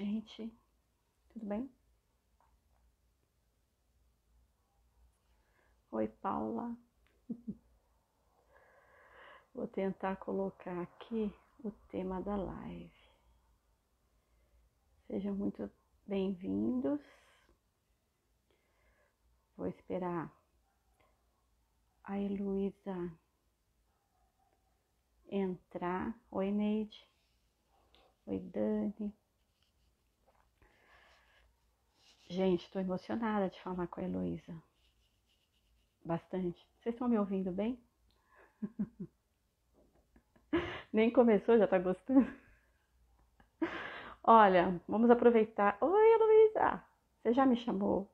gente. Tudo bem? Oi, Paula. Vou tentar colocar aqui o tema da live. Sejam muito bem-vindos. Vou esperar a Heloísa entrar. Oi, Neide. Oi, Dani. Gente, estou emocionada de falar com a Heloísa. Bastante. Vocês estão me ouvindo bem? Nem começou, já tá gostando? Olha, vamos aproveitar. Oi, Heloísa! Você já me chamou?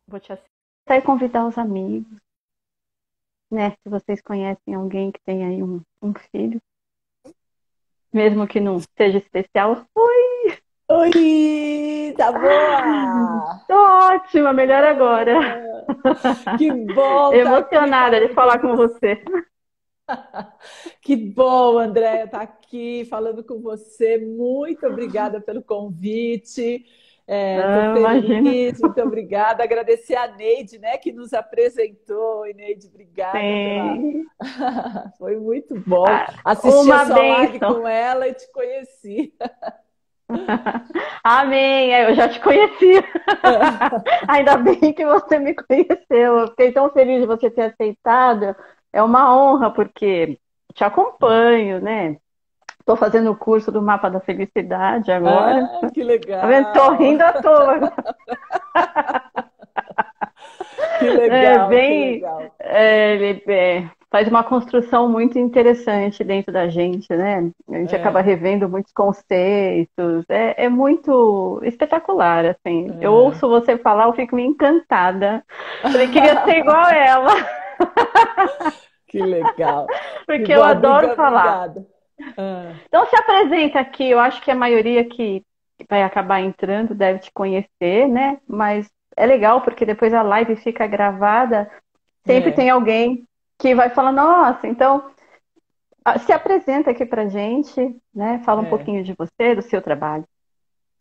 Vou te aceitar e convidar os amigos, né? Se vocês conhecem alguém que tem aí um filho, mesmo que não seja especial. Oi, tá boa? Tô ótima, melhor agora. Que bom estar aqui Emocionada de falando com falar com você. você. Que bom, Andréia, estar aqui falando com você. Muito obrigada pelo convite. Estou Ah, imagina. feliz, muito obrigada. Agradecer a Neide, né, que nos apresentou. E Neide, obrigada pela. Tem Foi muito bom. Assisti a uma sua live bênção. com ela e te conheci. Amém. Eu já te conhecia. Ainda bem que você me conheceu. Eu fiquei tão feliz de você ter aceitado. É uma honra, porque te acompanho, né? Estou fazendo o curso do Mapa da Felicidade agora. Ah, que Tá vendo? Tô legal! rindo à toa. Que É legal, que bem. legal. Ele faz uma construção muito interessante dentro da gente, né? A gente acaba É, revendo muitos conceitos. É muito espetacular, assim. Eu é. ouço você falar, eu fico encantada. Falei, queria ser igual ela, Que legal. Que porque eu bom, adoro falar. obrigada. Ah, Então se apresenta aqui, eu acho que a maioria que vai acabar entrando deve te conhecer, né? Mas é legal porque depois a live fica gravada, sempre tem é, alguém que vai falar, nossa, então se apresenta aqui pra gente, né? Fala um é. pouquinho de você, do seu trabalho.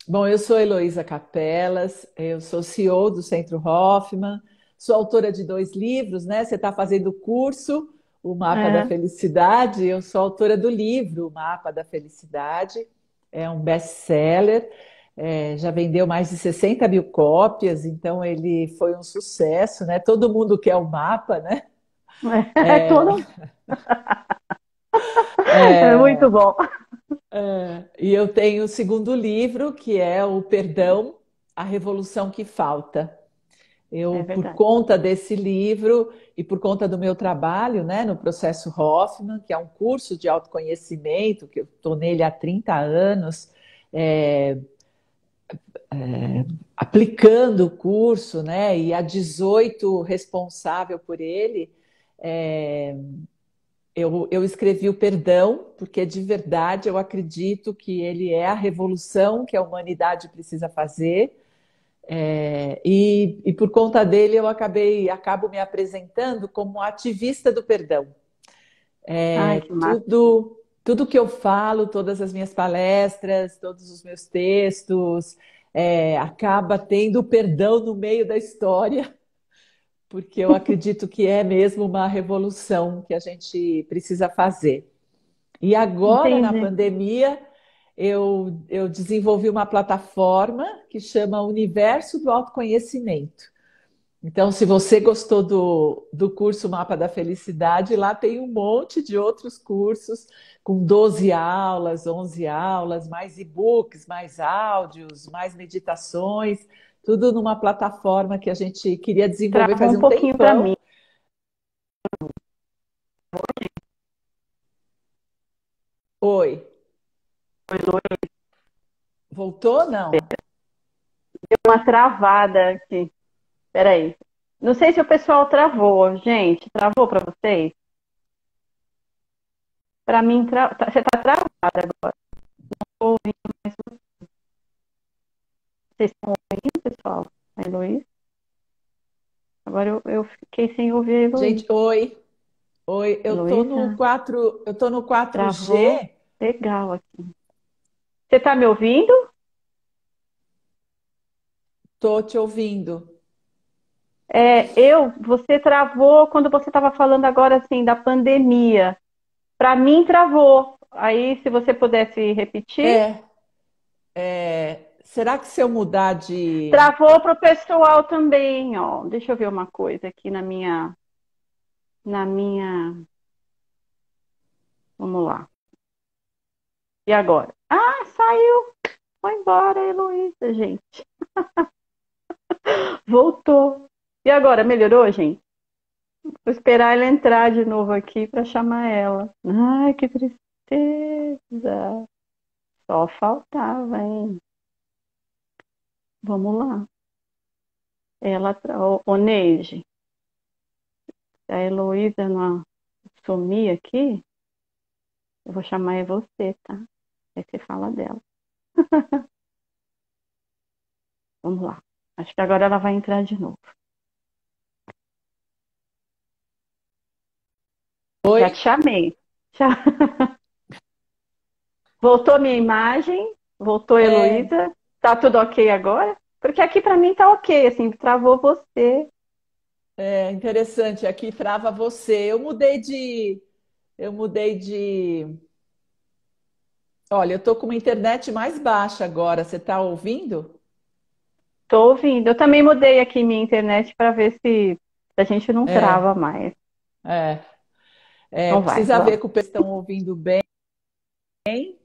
Bom, eu sou Heloísa Capelas, eu sou CEO do Centro Hoffman, sou autora de 2 livros, né? Você está fazendo o curso, O Mapa da É, Felicidade, eu sou autora do livro, O Mapa da Felicidade, é um best-seller, já vendeu mais de 60 mil cópias, então ele foi um sucesso, né? Todo mundo quer o mapa, né? é tudo, é muito É, bom. e eu tenho o segundo livro, que é O Perdão, a Revolução que Falta. É Eu, por verdade. conta desse livro e por conta do meu trabalho, né, no Processo Hoffman, que é um curso de autoconhecimento, que eu estou nele há 30 anos, é, aplicando o curso, né, e há 18 responsável por ele, é, eu escrevi o perdão, porque de verdade eu acredito que ele é a revolução que a humanidade precisa fazer. E por conta dele eu acabo me apresentando como ativista do perdão. Ai, que massa. Tudo que eu falo, todas as minhas palestras, todos os meus textos, acaba tendo o perdão no meio da história, porque eu acredito que é mesmo uma revolução que a gente precisa fazer. E agora, na Entendi. pandemia, eu desenvolvi uma plataforma que chama Universo do Autoconhecimento. Então, se você gostou do curso Mapa da Felicidade, lá tem um monte de outros cursos, com 12 aulas, 11 aulas, mais e-books, mais áudios, mais meditações, tudo numa plataforma que a gente queria desenvolver Travou faz um um pouquinho para mim. tempão. Oi, voltou? Não. Deu uma travada aqui. Peraí. Não sei se o pessoal travou, gente. Travou para vocês? Para mim, você tá travada agora. Tô ouvindo, mas vocês estão ouvindo, pessoal? A Heloísa? Agora eu fiquei sem ouvir a Heloísa. Gente, oi. Oi, Heloísa, eu tô no quatro travou. g Legal aqui. Você tá me ouvindo? Tô te ouvindo. Você travou quando você estava falando agora assim da pandemia. Para mim travou. Aí, se você pudesse repetir, É, será que se eu mudar de. travou para o pessoal também, ó. Deixa eu ver uma coisa aqui na minha. Vamos lá. E agora? Ah, saiu. Foi embora, Heloísa, gente. Voltou. E agora, melhorou, gente? Vou esperar ela entrar de novo aqui para chamar ela. Ai, que tristeza. Só faltava, hein? Vamos lá. Ô, Neide, se a Heloísa não sumir aqui, eu vou chamar você, tá? Aí você fala dela. Vamos lá. Acho que agora ela vai entrar de novo. Oi? Já te chamei. Já. Voltou minha imagem? Voltou a É, Heloísa? Tá tudo ok agora? Porque aqui pra mim tá ok, assim, travou você. é interessante. Aqui trava você. Eu mudei de. Olha, eu tô com uma internet mais baixa agora. Você tá ouvindo? Tô ouvindo. Eu também mudei aqui minha internet para ver se a gente não trava É, mais. é. Então vai, Precisa ver vamos. que o pessoal estão ouvindo bem,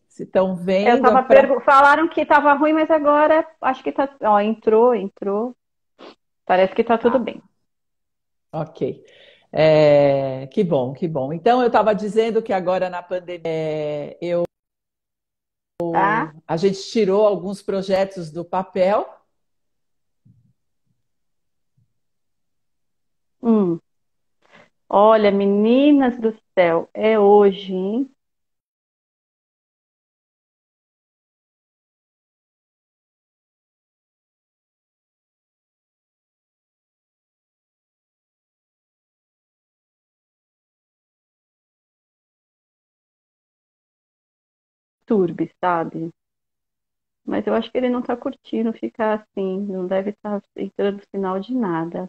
se estão Eu vendo. tava falaram que tava ruim, mas agora acho que tá. Ó, entrou. Parece que tá tudo Ah, bem. ok. Que bom, que bom. Então, eu estava dizendo que agora na pandemia Tá? a gente tirou alguns projetos do papel. Hum. Olha, meninas do céu, é hoje, hein? Turbi, sabe? Mas eu acho que ele não tá curtindo ficar assim. Não deve estar entrando sinal de nada.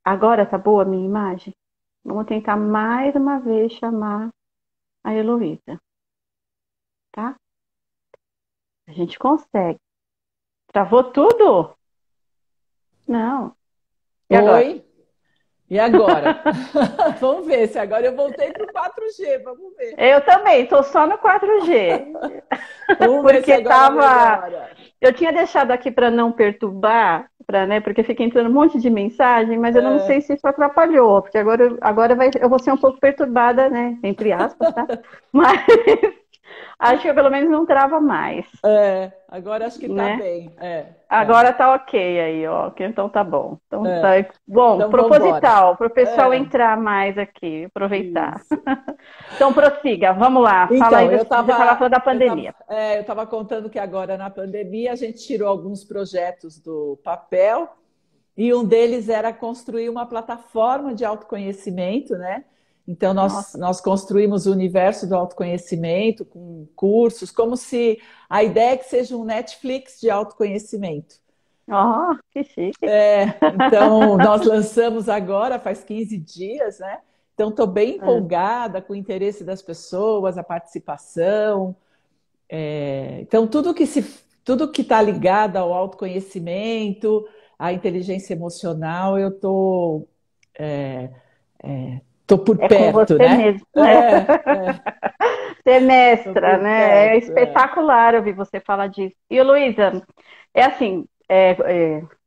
Agora tá boa a minha imagem? Vamos tentar mais uma vez chamar a Heloísa, tá? A gente consegue. Travou tudo? Não. E agora? Oi, e agora? Vamos ver se agora eu voltei para o 4G. Vamos ver. Eu também, tô só no 4G. Vamos ver se Porque agora tava. melhora. Eu tinha deixado aqui para não perturbar, né? Porque fica entrando um monte de mensagem, mas eu não sei É, se isso atrapalhou, porque agora eu vou ser um pouco perturbada, né? Entre aspas, tá? Mas acho que pelo menos não trava mais, agora acho que está né? bem. Agora tá ok aí, ó. Então tá bom. Então tá É. bom, Então vamos embora. proposital, para o pessoal É, entrar mais aqui, aproveitar. isso. Então prossiga, vamos lá. Fala aí, Então, você estava falando da pandemia. eu tava contando que agora na pandemia a gente tirou alguns projetos do papel e um deles era construir uma plataforma de autoconhecimento, né? Então, Nossa, nós construímos o universo do autoconhecimento com cursos, como se a ideia é que seja um Netflix de autoconhecimento. ó, que chique. Então, nós lançamos agora, faz 15 dias, né? Então, estou bem É. empolgada com o interesse das pessoas, a participação. Então, tudo que está ligado ao autoconhecimento, à inteligência emocional, eu tô por É com perto, você né? mesmo. Ser Tô mestra, por né? É perto. espetacular ouvir você falar disso. E, Luísa, é assim,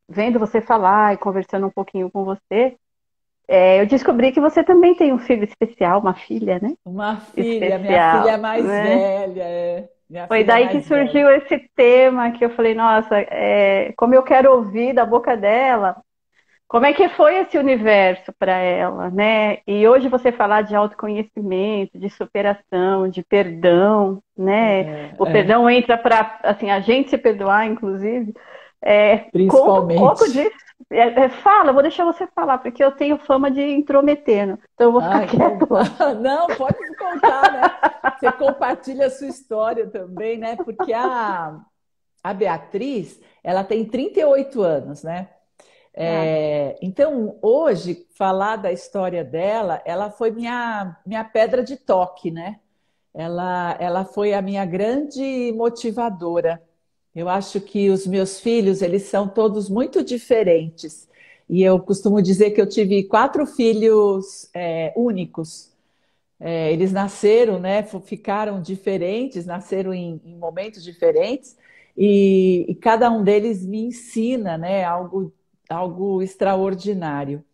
vendo você falar e conversando um pouquinho com você, eu descobri que você também tem um filho especial, uma filha, né? Minha filha Especial, mais né? velha, minha Foi filha daí que mais velha. surgiu esse tema que eu falei, nossa, como eu quero ouvir da boca dela. Como é que foi esse universo para ela, né? E hoje você falar de autoconhecimento, de superação, de perdão, né? O É, perdão entra para, assim, a gente se perdoar, inclusive. Conta um pouco principalmente. disso. Fala, eu vou deixar você falar, porque eu tenho fama de intrometer, né? Então eu vou ficar Ah, então, quieta. não, pode contar, né? Você compartilha a sua história também, né? Porque a Beatriz, Ela tem 38 anos, né? Ah, Então, hoje, falar da história dela, ela foi minha pedra de toque, né? Ela foi a minha grande motivadora. Eu acho que os meus filhos, eles são todos muito diferentes. E eu costumo dizer que eu tive 4 filhos únicos. Eles nasceram, né? Ficaram diferentes, nasceram em momentos diferentes. E cada um deles me ensina, né? Algo extraordinário.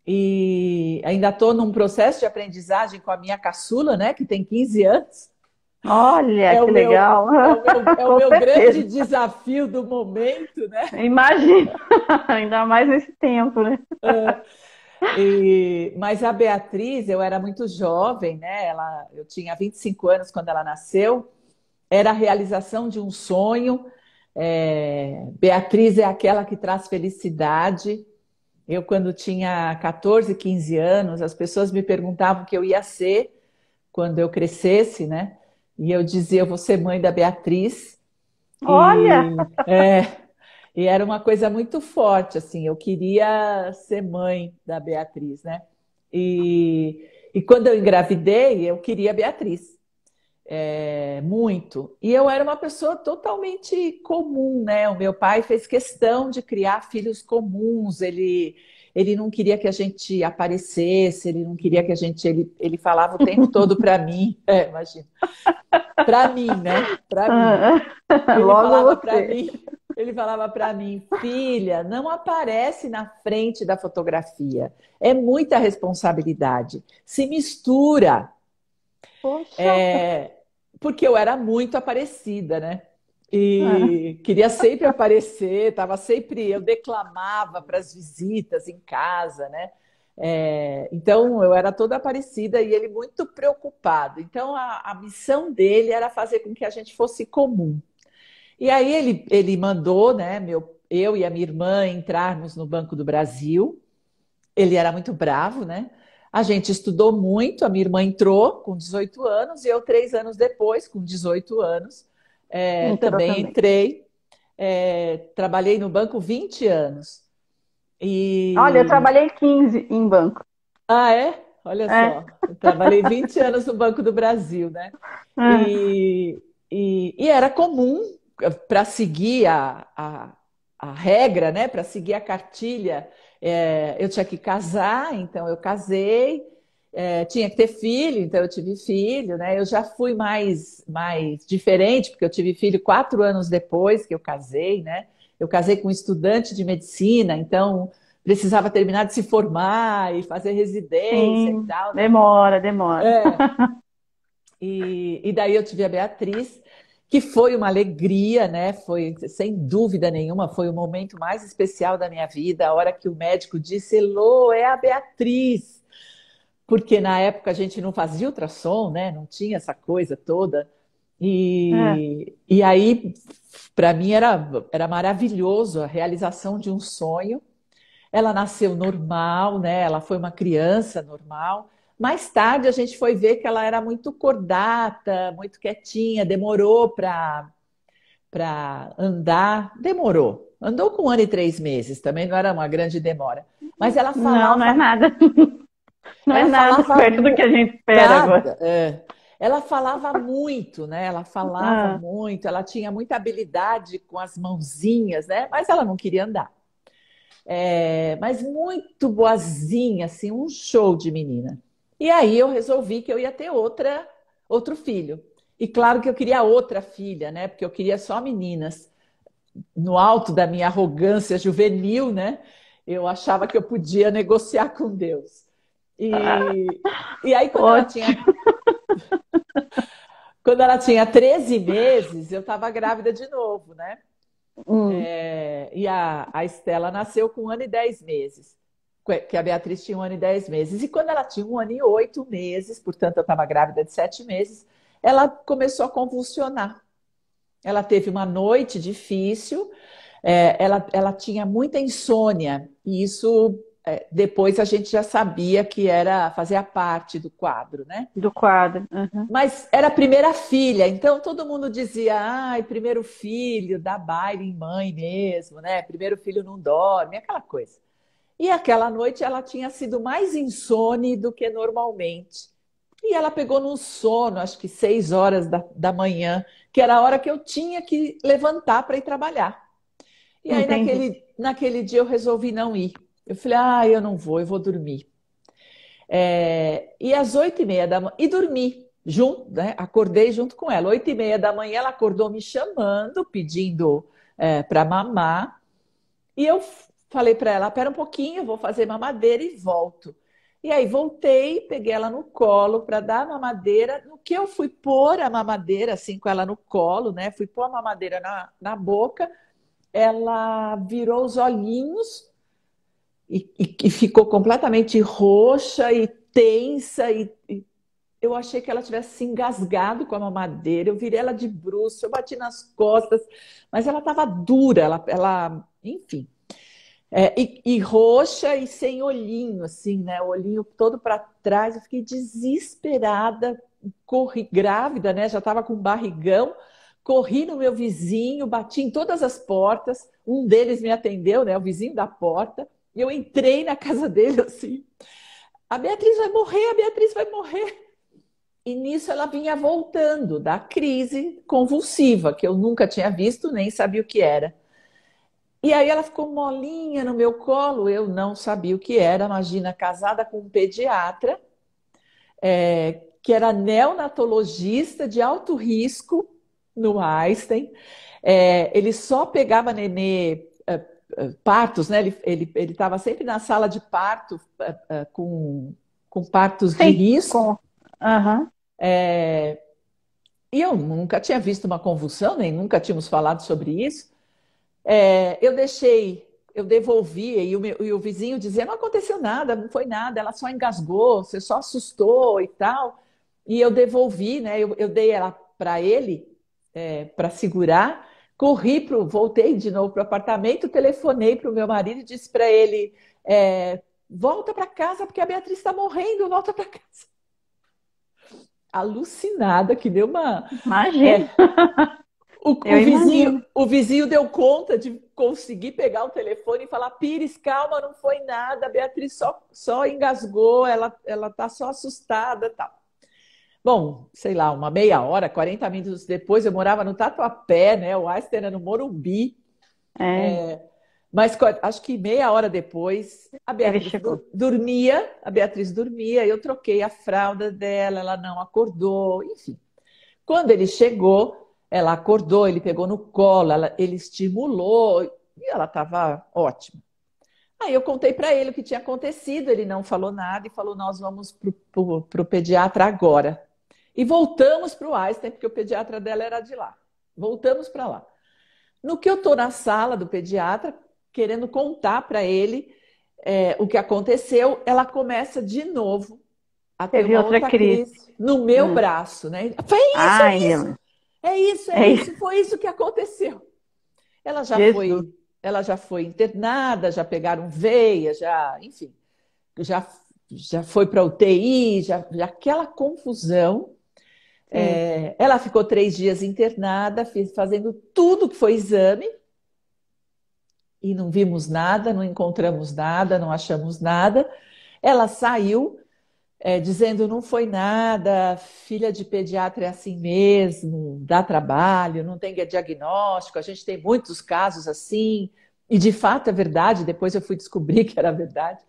E ainda estou num processo de aprendizagem com a minha caçula, né? Que tem 15 anos. olha É o que meu, legal. é o Com meu grande certeza. desafio do momento, né? Imagina. Ainda mais nesse tempo, né? Mas a Beatriz, eu era muito jovem, né? Eu tinha 25 anos quando ela nasceu. Era a realização de um sonho. Beatriz é aquela que traz felicidade. Eu, quando tinha 14, 15 anos, as pessoas me perguntavam o que eu ia ser quando eu crescesse, né? E eu dizia, eu vou ser mãe da Beatriz. Olha, E era uma coisa muito forte, assim, eu queria ser mãe da Beatriz, né? E quando eu engravidei, eu queria a Beatriz, muito. E eu era uma pessoa totalmente comum, né? O meu pai fez questão de criar filhos comuns, ele não queria que a gente aparecesse, ele não queria que a gente. Ele falava o tempo todo para mim, imagina, para mim, né? Para mim. Ele logo falava para você. mim, ele falava para mim, filha, não aparece na frente da fotografia. É muita responsabilidade. Se mistura, Poxa. porque eu era muito aparecida, né? Ah, E queria sempre aparecer, estava sempre, eu declamava para as visitas em casa, né? Então eu era toda aparecida e ele muito preocupado. Então a missão dele era fazer com que a gente fosse comum. E aí ele mandou, né, eu e a minha irmã entrarmos no Banco do Brasil. Ele era muito bravo, né? A gente estudou muito, a minha irmã entrou com 18 anos e eu, 3 anos depois, com 18 anos, entrou também também. entrei. Trabalhei no banco 20 anos. Olha, eu E. trabalhei 15 em banco. Ah, é? Olha É. só, eu trabalhei 20 anos no Banco do Brasil, né? É. E era comum para seguir a regra, né? Para seguir a cartilha, eu tinha que casar, então eu casei, tinha que ter filho, então eu tive filho, né? Eu já fui mais diferente, porque eu tive filho 4 anos depois que eu casei, né? Eu casei com um estudante de medicina, então precisava terminar de se formar e fazer residência e Sim, tal, né? demora, demora. E daí eu tive a Beatriz, que foi uma alegria, né? Foi, sem dúvida nenhuma, foi o momento mais especial da minha vida, a hora que o médico disse, Elô, é a Beatriz. Porque na época a gente não fazia ultrassom, né? Não tinha essa coisa toda. É. E aí, para mim, era maravilhoso a realização de um sonho. Ela nasceu normal, né? Ela foi uma criança normal. Mais tarde a gente foi ver que ela era muito cordata, muito quietinha, demorou para andar, demorou. Andou com 1 ano e 3 meses, também não era uma grande demora. Mas Não, não é nada. Não é ela nada falava perto do que a gente espera agora. nada, ela falava muito, né? Ela falava Ah, muito, ela tinha muita habilidade com as mãozinhas, né? Mas ela não queria andar. Mas muito boazinha, assim, um show de menina. E aí eu resolvi que eu ia ter outro filho. E claro que eu queria outra filha, né? Porque eu queria só meninas. No alto da minha arrogância juvenil, né? Eu achava que eu podia negociar com Deus. E, e aí, ótimo. quando ela tinha 13 meses, eu estava grávida de novo, né? Hum. E a Estela nasceu com 1 ano e 10 meses, que a Beatriz tinha 1 ano e 10 meses. E quando ela tinha 1 ano e 8 meses, portanto, eu estava grávida de 7 meses, ela começou a convulsionar. Ela teve uma noite difícil, ela tinha muita insônia, e isso depois a gente já sabia que fazia parte do quadro, né? Do quadro. Uhum. Mas era a primeira filha, então todo mundo dizia, ai, primeiro filho, dá baile em mãe mesmo, né? Primeiro filho não dorme, aquela coisa. E aquela noite ela tinha sido mais insone do que normalmente. E ela pegou num sono, acho que 6 horas da manhã, que era a hora que eu tinha que levantar para ir trabalhar. E aí Entendi. naquele dia eu resolvi não ir. Eu falei, eu não vou, eu vou dormir. E às 8h30 da manhã, e dormi junto, né? Acordei junto com ela. 8h30 da manhã ela acordou me chamando, pedindo para mamar. E eu falei para ela, espera um pouquinho, eu vou fazer mamadeira e volto. E aí voltei, peguei ela no colo para dar a mamadeira. No que eu fui pôr a mamadeira, assim, com ela no colo, né? Fui pôr a mamadeira na boca, ela virou os olhinhos e ficou completamente roxa e tensa. E eu achei que ela tivesse se engasgado com a mamadeira. Eu virei ela de bruço, eu bati nas costas, mas ela estava dura, enfim. E roxa e sem olhinho, assim, né? O olhinho todo para trás. Eu fiquei desesperada, corri grávida, né? Já estava com barrigão. Corri no meu vizinho, bati em todas as portas. Um deles me atendeu, né? O vizinho da porta. E eu entrei na casa dele assim. A Beatriz vai morrer, a Beatriz vai morrer. E nisso ela vinha voltando da crise convulsiva, que eu nunca tinha visto, nem sabia o que era. E aí ela ficou molinha no meu colo, eu não sabia o que era. Imagina, casada com um pediatra, que era neonatologista de alto risco no Einstein. Ele só pegava nenê, partos, né? Ele estava sempre na sala de parto, com partos de Sim, risco. com. Aham. E eu nunca tinha visto uma convulsão, nem nunca tínhamos falado sobre isso. Eu devolvi, e o vizinho dizia, não aconteceu nada, não foi nada, ela só engasgou, você só assustou e tal. E eu devolvi, né? Eu dei ela para ele, para segurar, voltei de novo para o apartamento, telefonei para o meu marido e disse para ele, volta para casa, porque a Beatriz está morrendo, volta para casa. Alucinada, que deu uma. Imagino. É, o, Eu o vizinho, imagino. o vizinho deu conta de conseguir pegar o telefone e falar: Pires, calma, não foi nada, a Beatriz só engasgou, ela tá só assustada, tal. Bom, sei lá, uma meia hora, 40 minutos depois, eu morava no Tatuapé, né? O Einstein era no Morumbi. É, Mas acho que meia hora depois, ele chegou. A Beatriz dormia, eu troquei a fralda dela, ela não acordou, enfim. Quando ele chegou, ela acordou, ele pegou no colo, ele estimulou e ela estava ótima. Aí eu contei para ele o que tinha acontecido, ele não falou nada e falou: nós vamos para o pediatra agora. E voltamos para o Einstein, porque o pediatra dela era de lá. Voltamos para lá. No que eu estou na sala do pediatra, querendo contar para ele o que aconteceu, ela começa de novo a ter Teve uma outra outra crise. crise no meu Hum. braço, né? Foi isso, Ai, é isso, é isso, é é isso. isso, foi isso que aconteceu. Ela já Jesus. foi, ela já foi internada, já pegaram veia, enfim, já, já foi para UTI, já aquela confusão. Sim. Ela ficou 3 dias internada, fazendo tudo que foi exame e não vimos nada, não encontramos nada, não achamos nada. Ela saiu dizendo não foi nada, filha de pediatra é assim mesmo, dá trabalho, não tem diagnóstico, a gente tem muitos casos assim, e de fato é verdade, depois eu fui descobrir que era verdade.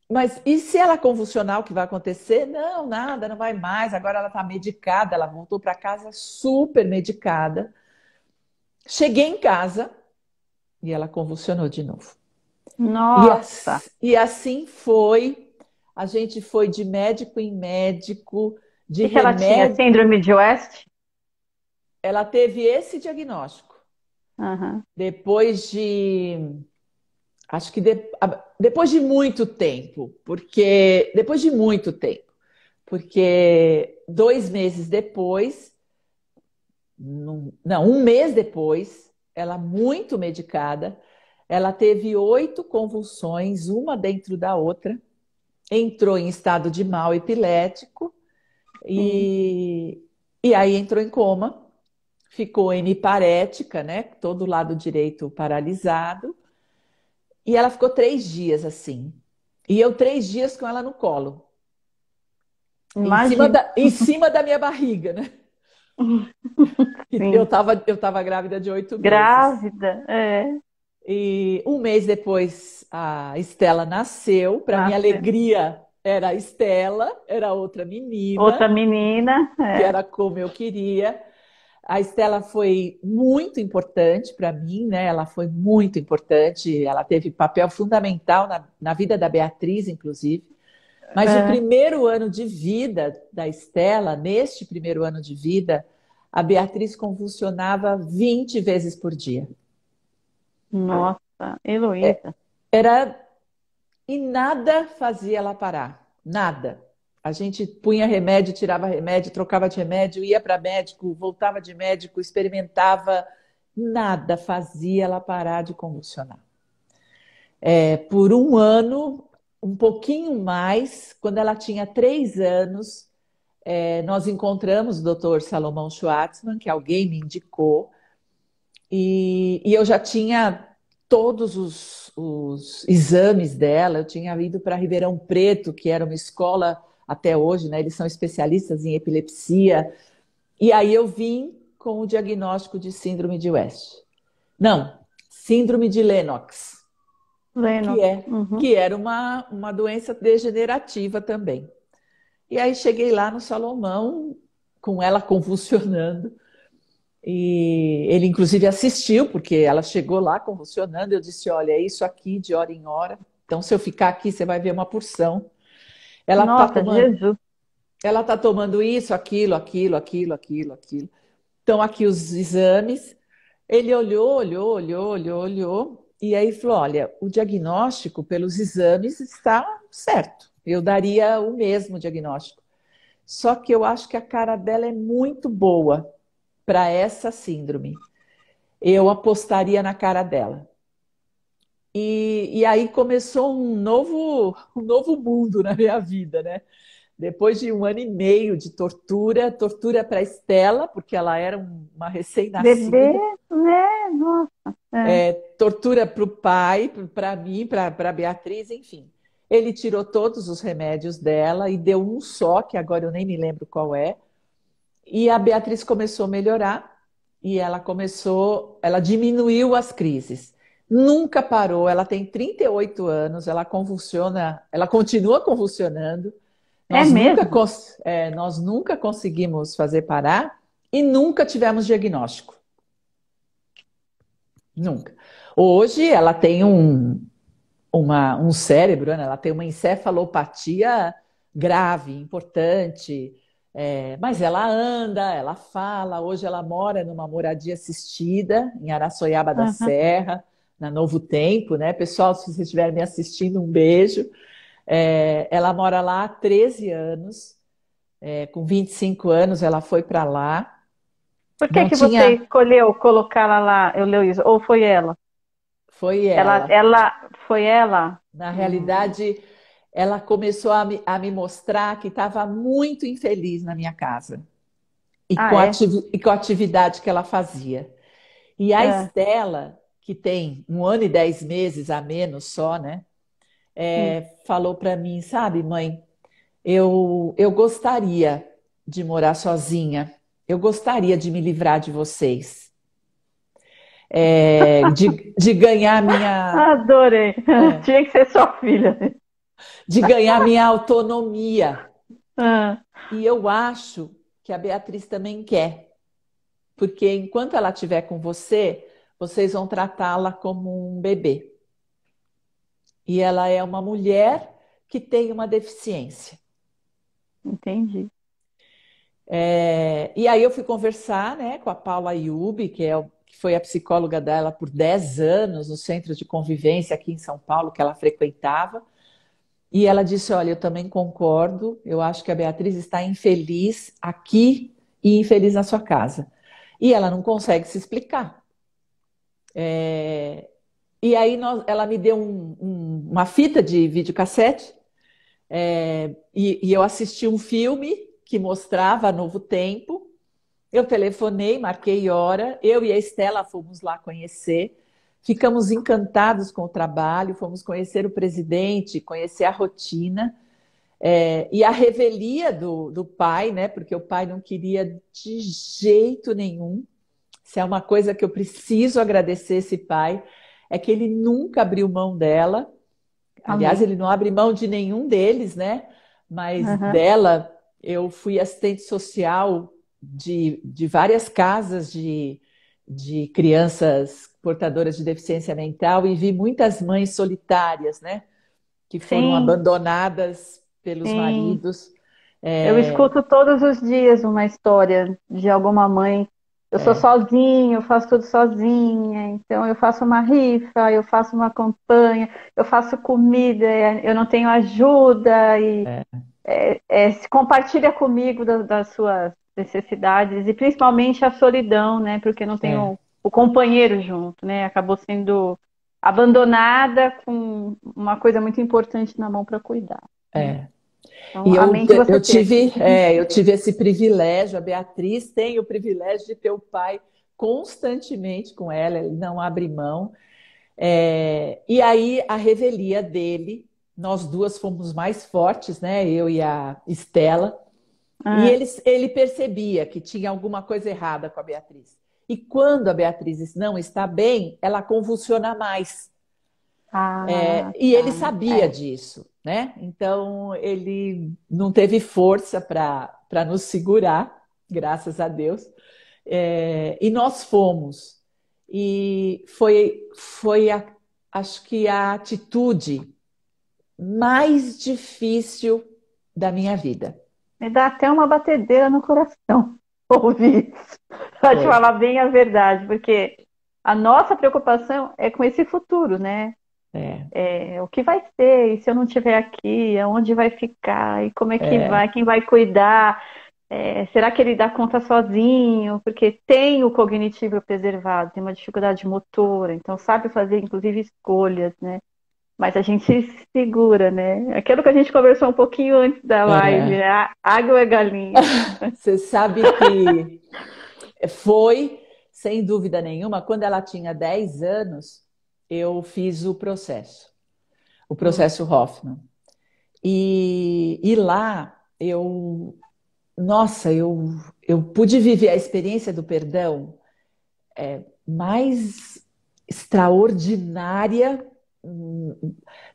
Mas e se ela convulsionar, o que vai acontecer? Não, nada, não vai mais, agora ela está medicada, ela voltou para casa super medicada. Cheguei em casa e ela convulsionou de novo. Nossa. E assim foi. A gente foi de médico em médico, O de que que ela tinha? remédio. Síndrome de West? Ela teve esse diagnóstico. Aham. Depois de. Acho que depois de muito tempo. Depois de muito tempo. Porque 2 meses depois. Não, um mês depois, ela muito medicada. Ela teve 8 convulsões, uma dentro da outra, entrou em estado de mal epilético Sim. e, e aí entrou em coma, ficou hemiparética, né? Todo o lado direito paralisado, e ela ficou 3 dias assim. E eu 3 dias com ela no colo, Imagina. em cima da minha barriga, né? Sim. Eu tava grávida de 8 meses. Grávida, é. E um mês depois a Estela nasceu. Para minha Nasceu. alegria, era a Estela, era outra menina, Outra menina, que é. era como eu queria. A Estela foi muito importante para mim, né? Ela foi muito importante. Ela teve papel fundamental na vida da Beatriz, inclusive. Mas o É. primeiro ano de vida da Estela, neste primeiro ano de vida, a Beatriz convulsionava 20 vezes por dia. Nossa, Heloísa. Era E nada fazia ela parar, nada. A gente punha remédio, tirava remédio, trocava de remédio, ia para médico, voltava de médico, experimentava, nada fazia ela parar de convulsionar. Por um ano, um pouquinho mais, quando ela tinha 3 anos, nós encontramos o Dr. Salomão Schwartzman, que alguém me indicou, e eu já tinha todos os exames dela, eu tinha ido para Ribeirão Preto, que era uma escola até hoje, né? Eles são especialistas em epilepsia. E aí eu vim com o diagnóstico de síndrome de West. Não, síndrome de Lennox, que, Lennox. é, Uhum. que era uma doença degenerativa também. E aí cheguei lá no Salomão, com ela convulsionando. E ele, inclusive, assistiu, porque ela chegou lá convulsionando. Eu disse: Olha, é isso aqui de hora em hora. Então, se eu ficar aqui, você vai ver uma porção. Ela está Nossa, tomando, Jesus. ela tá tomando isso, aquilo, aquilo, aquilo, aquilo, aquilo. Então, aqui os exames. Ele olhou, olhou, olhou, olhou, olhou. E aí falou: Olha, o diagnóstico pelos exames está certo. Eu daria o mesmo diagnóstico. Só que eu acho que a cara dela é muito boa para essa síndrome. Eu apostaria na cara dela. E aí começou um novo mundo na minha vida, né? Depois de um ano e meio de tortura, tortura para a Estela, porque ela era uma Bebê, recém-nascida, né? Nossa. É. tortura para o pai, para mim, para a Beatriz, enfim. Ele tirou todos os remédios dela e deu um só, que agora eu nem me lembro qual é. E a Beatriz começou a melhorar e ela diminuiu as crises. Nunca parou, ela tem 38 anos, ela convulsiona, ela continua convulsionando. É mesmo? Nós nunca conseguimos fazer parar e nunca tivemos diagnóstico. Nunca. Hoje ela tem um cérebro, né? Ela tem uma encefalopatia grave, importante, mas ela anda, ela fala. Hoje ela mora numa moradia assistida em Araçoiaba da Aham. Serra, na Novo Tempo, né? Pessoal, se vocês estiverem me assistindo, um beijo. Ela mora lá há 13 anos, com 25 anos ela foi para lá. Por que Não que você tinha, escolheu colocá-la lá, Heloísa? Ou foi ela? foi Ela, ela. ela, foi ela? Na realidade, ela começou a me mostrar que estava muito infeliz na minha casa Ah, é? e com a atividade que ela fazia. E a É. Estela, que tem 1 ano e 10 meses a menos só, né? Sim. Falou para mim, sabe, mãe, eu gostaria de morar sozinha, eu gostaria de me livrar de vocês, de ganhar Adorei. é, Tinha que ser sua filha. de ganhar minha autonomia. Ah, E eu acho que a Beatriz também quer, porque enquanto ela estiver com você, vocês vão tratá-la como um bebê. E ela é uma mulher que tem uma deficiência. entendi. E aí eu fui conversar, né, com a Paula Ayub, que foi a psicóloga dela por 10 anos no centro de convivência aqui em São Paulo, que ela frequentava. E ela disse: Olha, eu também concordo, eu acho que a Beatriz está infeliz aqui e infeliz na sua casa. E ela não consegue se explicar. E aí ela me deu uma fita de videocassete, e eu assisti um filme que mostrava Novo Tempo. Eu telefonei, marquei hora, eu e a Estela fomos lá conhecer, ficamos encantados com o trabalho, fomos conhecer o presidente, conhecer a rotina, e a revelia do pai, né? Porque o pai não queria de jeito nenhum. Se é uma coisa que eu preciso agradecer esse pai, é que ele nunca abriu mão dela. Aliás, Amém. ele não abre mão de nenhum deles, né? Mas Aham. dela, eu fui assistente social de várias casas de crianças portadoras de deficiência mental e vi muitas mães solitárias, né? Que foram Sim, abandonadas pelos sim. maridos. Eu É, escuto todos os dias uma história de alguma mãe. Eu sou é, sozinha, eu faço tudo sozinha, então eu faço uma rifa, eu faço uma campanha, eu faço comida, eu não tenho ajuda e é, se compartilha comigo das suas necessidades e principalmente a solidão, né? Porque não tem é, o companheiro junto, né? Acabou sendo abandonada com uma coisa muito importante na mão para cuidar, né? é. Então, E amém que você eu teve. tive, eu tive esse privilégio, a Beatriz tem o privilégio de ter o pai constantemente com ela, ele não abre mão. E aí a revelia dele, nós duas fomos mais fortes, né? Eu e a Estela, e Ah, ele percebia que tinha alguma coisa errada com a Beatriz. E quando a Beatriz não está bem, ela convulsiona mais. ah, E ele tá. sabia disso, né? Então ele não teve força para nos segurar, graças a Deus. E nós fomos. E foi acho que a atitude mais difícil da minha vida. Me dá até uma batedeira no coração ouvir isso, para te Foi. falar bem a verdade, porque a nossa preocupação é com esse futuro, né? É, O que vai ser, e se eu não estiver aqui, aonde vai ficar, e como é que é, vai, quem vai cuidar? Será que ele dá conta sozinho? Porque tem o cognitivo preservado, tem uma dificuldade motora, então sabe fazer inclusive escolhas, né? Mas a gente se segura, né? Aquilo que a gente conversou um pouquinho antes da live, é. né? Água é galinha. Você sabe que foi, sem dúvida nenhuma, quando ela tinha 10 anos, eu fiz o Hum. processo Hoffman. E lá nossa, eu pude viver a experiência do perdão mais extraordinária.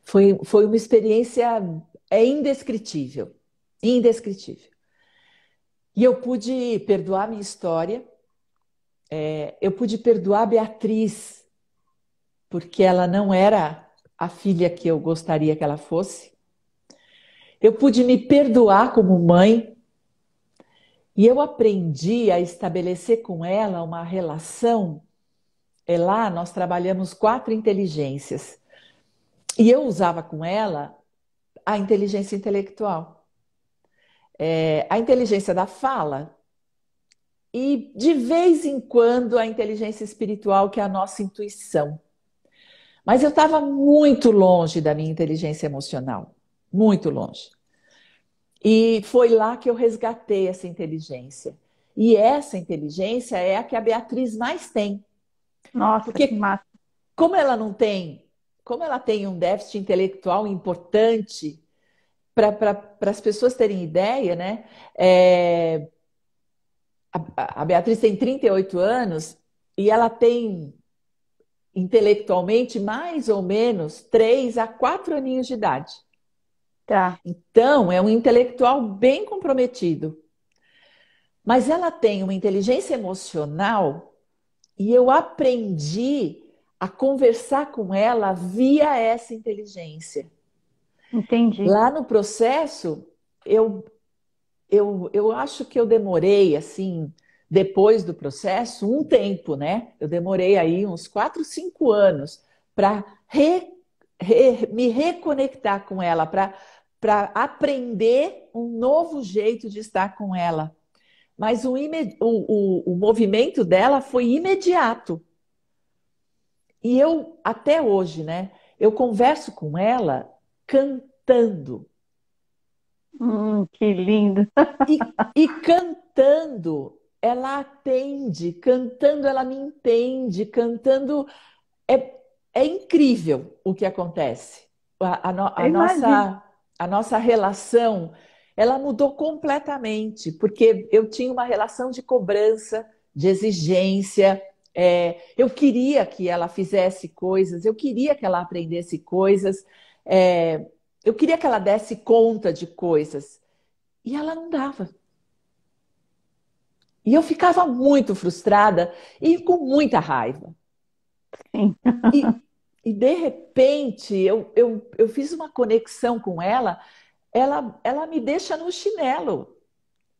Foi uma experiência indescritível, indescritível. E eu pude perdoar minha história, eu pude perdoar a Beatriz, porque ela não era a filha que eu gostaria que ela fosse. Eu pude me perdoar como mãe e eu aprendi a estabelecer com ela uma relação. Lá nós trabalhamos 4 inteligências e eu usava com ela a inteligência intelectual, a inteligência da fala e de vez em quando a inteligência espiritual, que é a nossa intuição. Mas eu estava muito longe da minha inteligência emocional, muito longe. E foi lá que eu resgatei essa inteligência. E essa inteligência é a que a Beatriz mais tem. Nossa, que Porque massa. como ela não tem, como ela tem um déficit intelectual importante, para as pessoas terem ideia, né? A Beatriz tem 38 anos e ela tem intelectualmente mais ou menos 3 a 4 aninhos de idade. Tá. Então, é um intelectual bem comprometido. Mas ela tem uma inteligência emocional e eu aprendi a conversar com ela via essa inteligência. Entendi. Lá no processo, eu, eu acho que eu demorei, assim, depois do processo, um tempo, né? Eu demorei aí uns 4, 5 anos para me reconectar com ela, para aprender um novo jeito de estar com ela. Mas o movimento dela foi imediato. E eu, até hoje, né, eu converso com ela cantando. Que lindo. E cantando, ela atende, cantando, ela me entende, cantando. É, é incrível o que acontece. Eu imagino. A nossa relação, ela mudou completamente, porque eu tinha uma relação de cobrança, de exigência. Eu queria que ela fizesse coisas, eu queria que ela aprendesse coisas, é, eu queria que ela desse conta de coisas. E ela não dava. E eu ficava muito frustrada e com muita raiva. Sim. E de repente, eu fiz uma conexão com ela, ela me deixa no chinelo.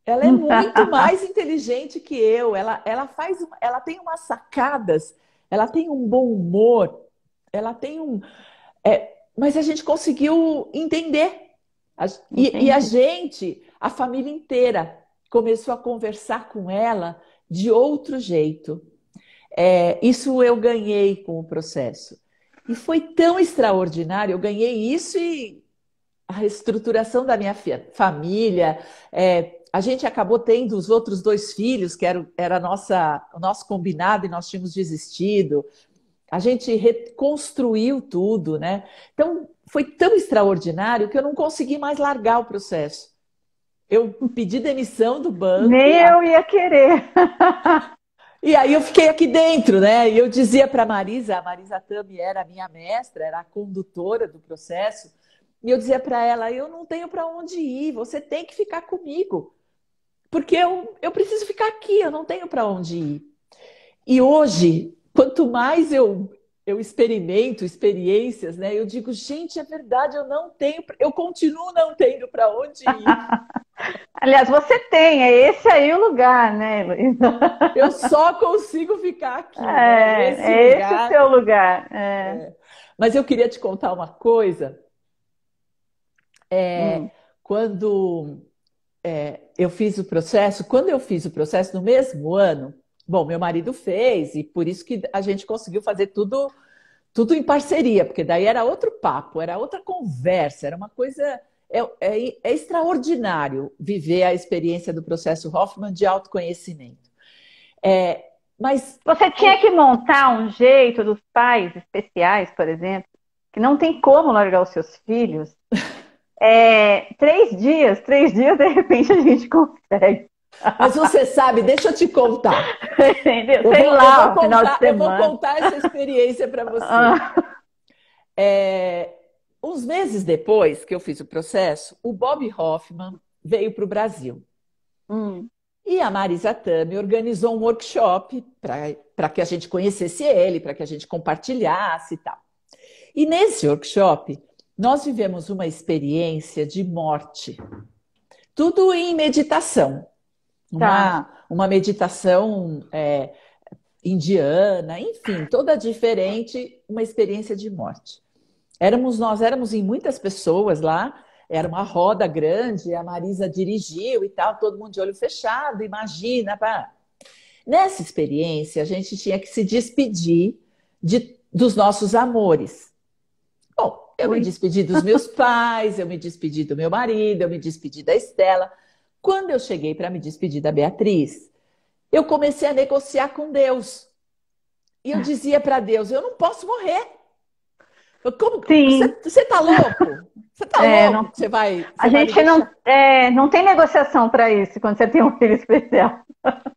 Ela é muito mais inteligente que eu. Ela tem umas sacadas, ela tem um bom humor, ela tem um. Mas a gente conseguiu entender. E a Entendi. gente, a família inteira, começou a conversar com ela de outro jeito. Isso eu ganhei com o processo. E foi tão extraordinário, eu ganhei isso e a reestruturação da minha família. A gente acabou tendo os outros dois filhos, que era o nosso combinado, e nós tínhamos desistido. A gente reconstruiu tudo, né? Então, foi tão extraordinário que eu não consegui mais largar o processo. Eu pedi demissão do Nem banco, eu ia querer. e aí eu fiquei aqui dentro, né? E eu dizia para a Marisa Tami era a minha mestra, era a condutora do processo, e eu dizia para ela: eu não tenho para onde ir, você tem que ficar comigo, porque eu preciso ficar aqui, eu não tenho para onde ir. E hoje, quanto mais eu experimento experiências, né? Eu digo, gente, é verdade, eu não tenho, eu continuo não tendo para onde ir. Aliás, você tem, é esse aí o lugar, né, Luísa? Eu só consigo ficar aqui, né? Nesse É esse o lugar. seu lugar. É. Mas eu queria te contar uma coisa. Hum, Quando eu fiz o processo, quando eu fiz o processo no mesmo ano, bom, meu marido fez, e por isso que a gente conseguiu fazer tudo em parceria, porque daí era outro papo, era outra conversa, era uma coisa. É extraordinário viver a experiência do processo Hoffman de autoconhecimento. É, mas Você tinha que montar um jeito dos pais especiais, por exemplo, que não tem como largar os seus filhos. 3 dias, de repente a gente consegue. Mas você sabe, deixa eu te contar. Entendeu? Sei lá, final de Eu vou semana. contar essa experiência para você. Ah, Uns meses depois que eu fiz o processo, o Bob Hoffman veio para o Brasil. hum, E a Marisa Tami organizou um workshop para que a gente conhecesse ele, para que a gente compartilhasse e tal. E nesse workshop, nós vivemos uma experiência de morte. Tudo em meditação. tá. Uma meditação indiana, enfim, toda diferente, uma experiência de morte. Nós éramos em muitas pessoas lá, era uma roda grande, a Marisa dirigiu e tal, todo mundo de olho fechado, imagina. Pá. Nessa experiência, a gente tinha que se despedir dos nossos amores. Bom, eu me Ui. despedi dos meus pais, eu me despedi do meu marido, eu me despedi da Estela. Quando eu cheguei para me despedir da Beatriz, eu comecei a negociar com Deus. E eu dizia para Deus: eu não posso morrer. Como, Sim. você está louco? Você está Não, louco que a você vai me gente não, deixar? não tem negociação para isso quando você tem um filho especial.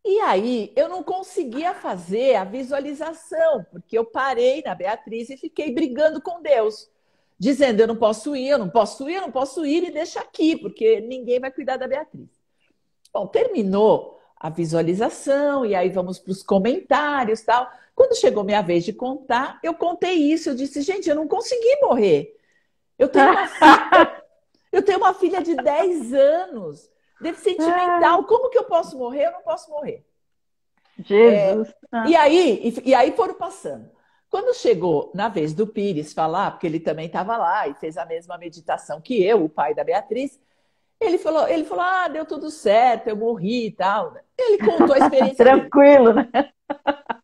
E aí eu não conseguia fazer a visualização, porque eu parei na Beatriz e fiquei brigando com Deus, dizendo: eu não posso ir, eu não posso ir, eu não posso ir, e deixa aqui, porque ninguém vai cuidar da Beatriz. Bom, terminou a visualização, e aí vamos para os comentários e tal. Quando chegou minha vez de contar, eu contei isso. Eu disse: gente, eu não consegui morrer. Eu tenho uma filha, eu tenho uma filha de 10 anos, deficiente mental. Como que eu posso morrer? Eu não posso morrer. Jesus. E aí foram passando. Quando chegou na vez do Pires falar, porque ele também estava lá e fez a mesma meditação que eu, o pai da Beatriz, ele falou: ah, deu tudo certo, eu morri e tal. Ele contou a experiência dele. Tranquilo, né?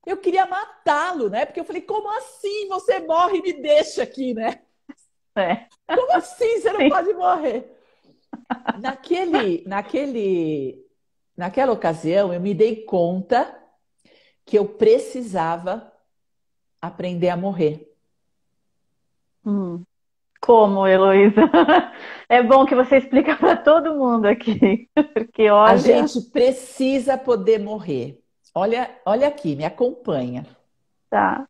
eu queria matá-lo, né? Porque eu falei, como assim você morre e me deixa aqui, né? É, Como assim você não sim. pode morrer? Naquela ocasião, eu me dei conta que eu precisava aprender a morrer. Hum. Como, Heloísa? É bom que você explica para todo mundo aqui, porque A olha, gente precisa poder morrer. Olha, olha aqui, me acompanha. tá,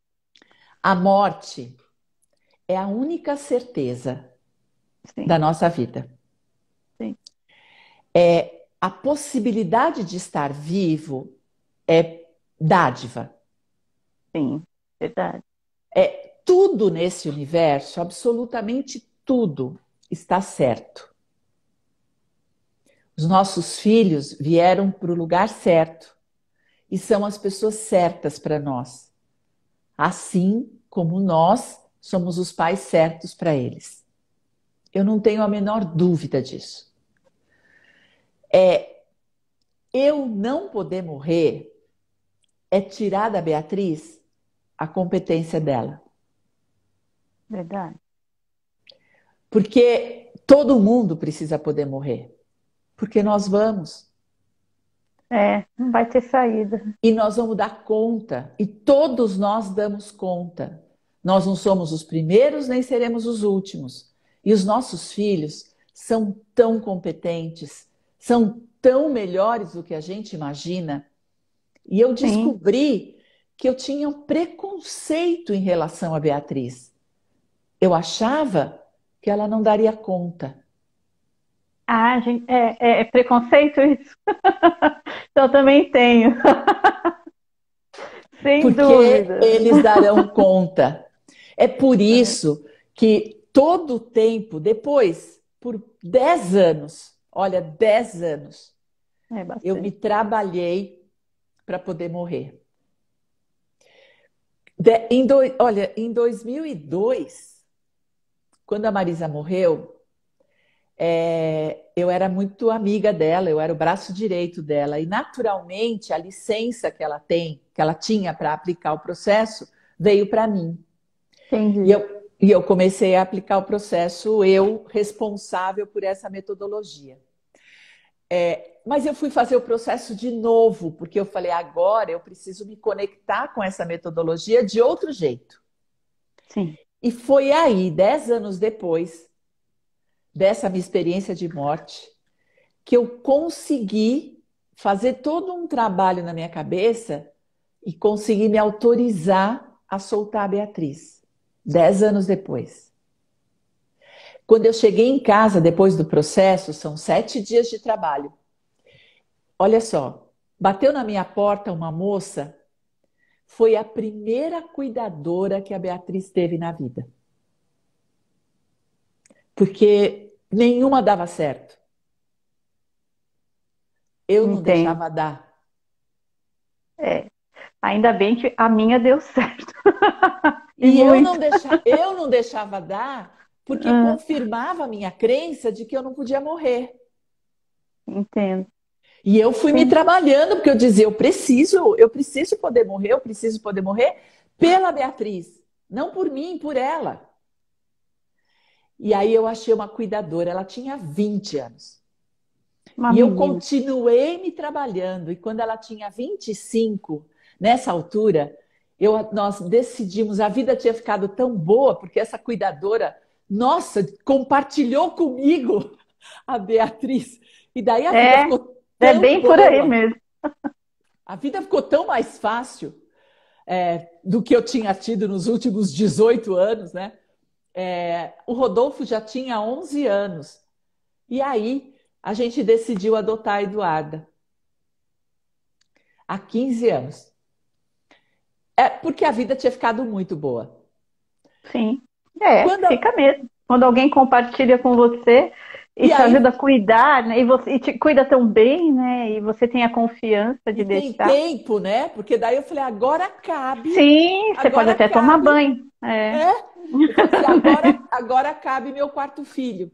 A morte é a única certeza sim, da nossa vida. sim, É a possibilidade de estar vivo é dádiva. sim, verdade. É tudo nesse universo, absolutamente tudo está certo. Os nossos filhos vieram para o lugar certo e são as pessoas certas para nós, assim como nós somos os pais certos para eles. Eu não tenho a menor dúvida disso. Eu não poder morrer é tirar da Beatriz a competência dela. Verdade. Porque todo mundo precisa poder morrer. Porque nós vamos. É, não vai ter saída. E nós vamos dar conta. E todos nós damos conta. Nós não somos os primeiros, nem seremos os últimos. E os nossos filhos são tão competentes, são tão melhores do que a gente imagina. E eu Sim. descobri que eu tinha um preconceito em relação a Beatriz. Eu achava que ela não daria conta. Ah, gente, é preconceito isso? Então, eu também tenho, sem Porque dúvida. eles darão conta. É por É, isso que todo o tempo, depois, por 10 anos, olha, 10 anos, é eu me bastante. trabalhei para poder morrer. Olha, em 2002, quando a Marisa morreu, eu era muito amiga dela, eu era o braço direito dela, e naturalmente a licença que ela tem, que ela tinha para aplicar o processo, veio para mim. Entendi. E eu comecei a aplicar o processo, eu responsável por essa metodologia. Mas eu fui fazer o processo de novo, porque eu falei, agora eu preciso me conectar com essa metodologia de outro jeito. Sim. E foi aí, 10 anos depois dessa minha experiência de morte, que eu consegui fazer todo um trabalho na minha cabeça e consegui me autorizar a soltar a Beatriz. 10 anos depois. Quando eu cheguei em casa depois do processo, são 7 dias de trabalho. Olha só, bateu na minha porta uma moça, foi a primeira cuidadora que a Beatriz teve na vida. Porque nenhuma dava certo. Eu não Entendo. deixava dar. É. Ainda bem que a minha deu certo. E E muito. eu não deixava dar porque Ah, confirmava a minha crença de que eu não podia morrer. entendo. E eu fui me Sim. trabalhando, porque eu dizia, eu preciso poder morrer, eu preciso poder morrer pela Beatriz, não por mim, por ela. E aí eu achei uma cuidadora, ela tinha 20 anos. Uma E eu menina. continuei me trabalhando, e quando ela tinha 25, nessa altura, nós decidimos, a vida tinha ficado tão boa, porque essa cuidadora, nossa, compartilhou comigo a Beatriz. E daí a vida É, ficou é tão bem por aí boa, mesmo. a vida ficou tão mais fácil do que eu tinha tido nos últimos 18 anos, né? O Rodolfo já tinha 11 anos. E aí a gente decidiu adotar a Eduarda há 15 anos. Porque a vida tinha ficado muito boa. Sim. É, Quando, fica mesmo. Quando alguém compartilha com você e e te aí ajuda a cuidar, né? E te cuida tão bem, né? E você tem a confiança de e tem deixar. tempo, né? Porque daí eu falei, Sim, você pode agora até tomar cabe. banho. É. É? Eu falei assim, agora cabe meu quarto filho.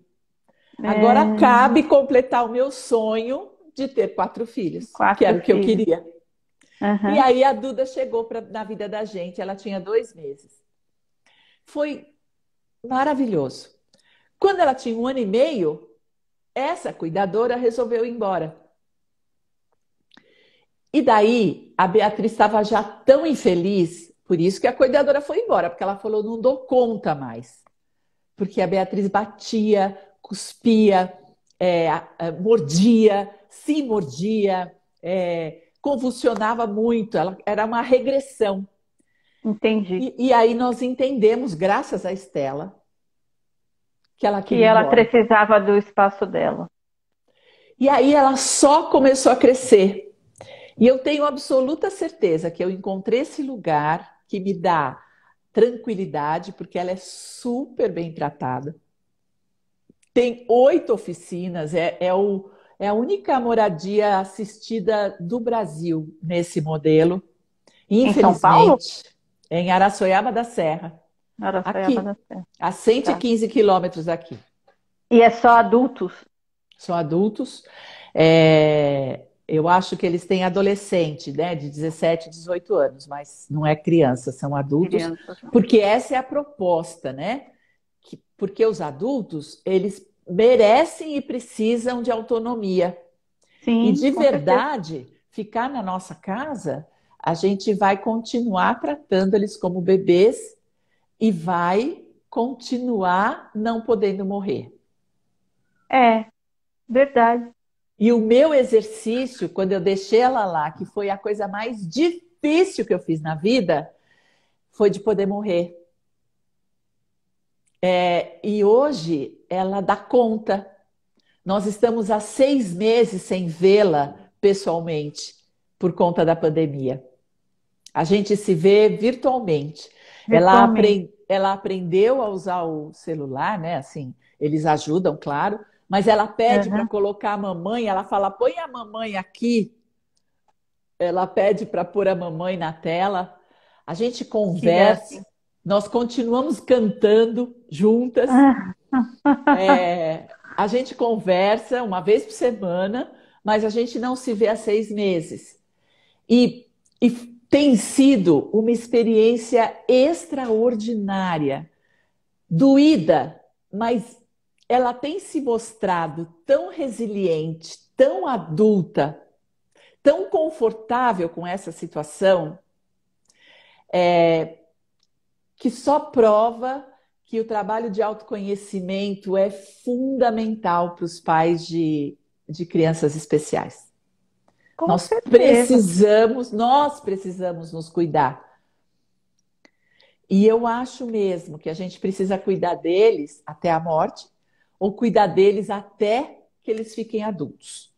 Agora É, cabe completar o meu sonho de ter 4 filhos, que era quatro o que eu filhos. queria. E Aham. aí a Duda chegou na vida da gente, ela tinha 2 meses. Foi maravilhoso. Quando ela tinha 1 ano e meio, essa cuidadora resolveu ir embora. E daí a Beatriz estava já tão infeliz, por isso que a cuidadora foi embora, porque ela falou: não dou conta mais. Porque a Beatriz batia, cuspia, mordia, se mordia, convulsionava muito, ela, era uma regressão. Entendi. E aí nós entendemos, graças a Estela, que ela Que queria ir ela embora. precisava do espaço dela. E aí ela só começou a crescer. E eu tenho absoluta certeza que eu encontrei esse lugar que me dá tranquilidade, porque ela é super bem tratada. Tem 8 oficinas, é a única moradia assistida do Brasil nesse modelo. Em São Paulo? Infelizmente, é em Araçoiaba da Serra, Araçoiaba da aqui, Serra. a cento e Tá. quinze quilômetros daqui. E é só adultos? São adultos. Eu acho que eles têm adolescente, né, de 17, 18 anos, mas não é criança, são adultos, Crianças, não. porque essa é a proposta, né? Porque os adultos, eles merecem e precisam de autonomia. E Sim, de com certeza. verdade, ficar na nossa casa, a gente vai continuar tratando eles como bebês e vai continuar não podendo morrer. É, verdade. E o meu exercício, quando eu deixei ela lá, que foi a coisa mais difícil que eu fiz na vida, foi de poder morrer. E hoje ela dá conta. Nós estamos há 6 meses sem vê-la pessoalmente, por conta da pandemia. A gente se vê virtualmente. Virtualmente. Ela aprendeu a usar o celular, né? Assim, eles ajudam, claro, mas ela pede para Aham. colocar a mamãe, ela fala: põe a mamãe aqui. Ela pede para pôr a mamãe na tela. A gente Que conversa, gracinha. nós continuamos cantando juntas. Ah, A gente conversa 1 vez por semana, mas a gente não se vê há 6 meses. E, e tem sido uma experiência extraordinária, doída, mas ela tem se mostrado tão resiliente, tão adulta, tão confortável com essa situação, que só prova que o trabalho de autoconhecimento é fundamental para os pais de crianças especiais. com certeza. Nós precisamos nos cuidar. E eu acho mesmo que a gente precisa cuidar deles até a morte, ou cuidar deles até que eles fiquem adultos.